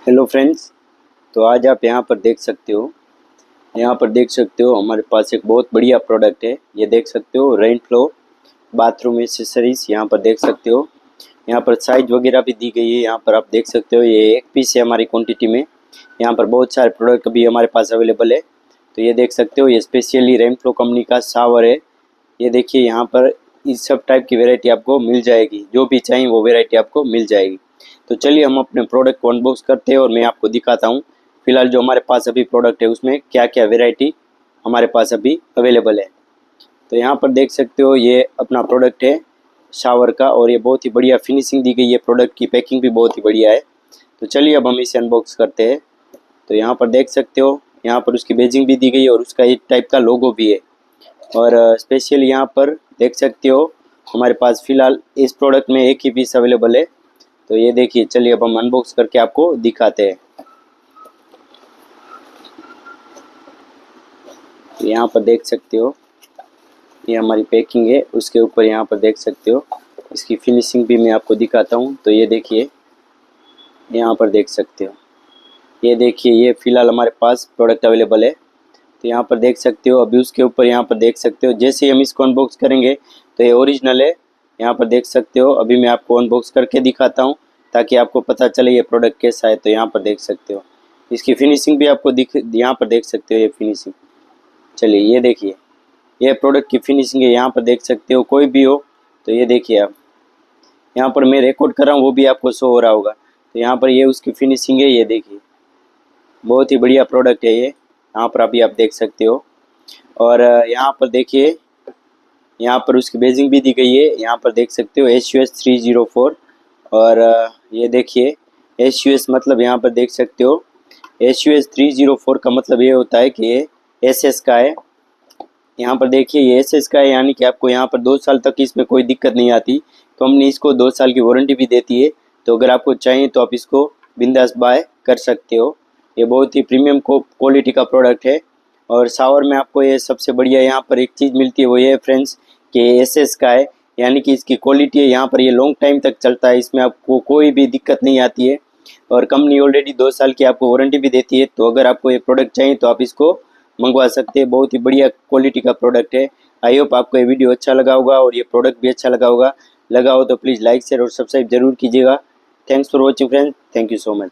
Hello friends. तो आज आप यहाँ पर देख सकते हो हमारे पास एक बहुत बढ़िया प्रोडक्ट है। ये देख सकते हो रेन फ्लो बाथरूम एसेसरीज। यहाँ पर देख सकते हो, यहाँ पर साइज वगैरह भी दी गई है। यहाँ पर आप देख सकते हो ये एक पीस है हमारी क्वांटिटी में। यहाँ पर बहुत सारे प्रोडक्ट भी हमारे पास अवेलेबल है। तो ये देख सकते हो, ये स्पेशली रेन फ्लो कंपनी का शावर है। ये देखिए, यहाँ पर इस सब टाइप की वैरायटी आपको मिल जाएगी, जो भी चाहिए वो वैरायटी आपको मिल जाएगी। तो चलिए हम अपने प्रोडक्ट को अनबॉक्स करते हैं और मैं आपको दिखाता हूँ फिलहाल जो हमारे पास अभी प्रोडक्ट है उसमें क्या क्या वैरायटी हमारे पास अभी अवेलेबल है। तो यहाँ पर देख सकते हो ये अपना प्रोडक्ट है शावर का, और ये बहुत ही बढ़िया फिनिशिंग दी गई है। प्रोडक्ट की पैकिंग भी बहुत ही बढ़िया है। तो चलिए अब हम इसे अनबॉक्स करते हैं। तो यहाँ पर देख सकते हो, यहाँ पर उसकी बैजिंग भी दी गई है और उसका एक टाइप का लोगो भी है। और स्पेशल यहाँ पर देख सकते हो हमारे पास फ़िलहाल इस प्रोडक्ट में एक ही पीस अवेलेबल है। तो ये देखिए, चलिए अब हम अनबॉक्स करके आपको दिखाते हैं। तो यहाँ पर देख सकते हो ये हमारी पैकिंग है, उसके ऊपर यहाँ पर देख सकते हो इसकी फिनिशिंग भी मैं आपको दिखाता हूँ। तो ये देखिए, यहाँ पर देख सकते हो, ये देखिए ये फ़िलहाल हमारे पास प्रोडक्ट अवेलेबल है। तो यहाँ पर देख सकते हो, अभी उसके ऊपर यहाँ पर देख सकते हो जैसे ही हम इसको अनबॉक्स करेंगे तो ये ओरिजिनल है। यहाँ पर देख सकते हो, अभी मैं आपको अनबॉक्स करके दिखाता हूँ ताकि आपको पता चले ये प्रोडक्ट कैसा है। तो यहाँ पर देख सकते हो इसकी फिनिशिंग भी आपको यहाँ पर देख सकते हो ये फिनिशिंग। चलिए ये देखिए, ये प्रोडक्ट की फिनिशिंग है। यहाँ पर देख सकते हो कोई भी हो तो ये देखिए आप, यहाँ पर मैं रिकॉर्ड कर रहा हूँ वो भी आपको शो हो रहा होगा। तो यहाँ पर ये उसकी फिनिशिंग है। ये देखिए बहुत ही बढ़िया प्रोडक्ट है ये, यहाँ पर अभी आप देख सकते हो। और यहाँ पर देखिए, यहाँ पर उसकी बेजिंग भी दी गई है। यहाँ पर देख सकते हो SUS 304। और ये देखिए SUS मतलब यहाँ पर देख सकते हो SUS 304 का मतलब ये होता है कि ये SS का है। यहाँ पर देखिए ये SS का है, यानी कि आपको यहाँ पर 2 साल तक इसमें कोई दिक्कत नहीं आती। कंपनी इसको 2 साल की वारंटी भी देती है। तो अगर आपको चाहिए तो आप इसको बिंदास बाय कर सकते हो। ये बहुत ही प्रीमियम क्वालिटी का प्रोडक्ट है। और शावर में आपको ये सबसे बढ़िया यहाँ पर एक चीज़ मिलती है, वो ये है फ्रेंड्स कि SS का है, यानी कि इसकी क्वालिटी है यहाँ पर ये लॉन्ग टाइम तक चलता है, इसमें आपको कोई भी दिक्कत नहीं आती है। और कंपनी ऑलरेडी 2 साल की आपको वारंटी भी देती है। तो अगर आपको ये प्रोडक्ट चाहिए तो आप इसको मंगवा सकते हैं। बहुत ही बढ़िया क्वालिटी का प्रोडक्ट है। आई होप आपको ये वीडियो अच्छा लगा होगा और ये प्रोडक्ट भी अच्छा लगा होगा। लगा हो तो प्लीज़ लाइक शेयर और सब्सक्राइब जरूर कीजिएगा। Thanks for watching friends, thank you so much.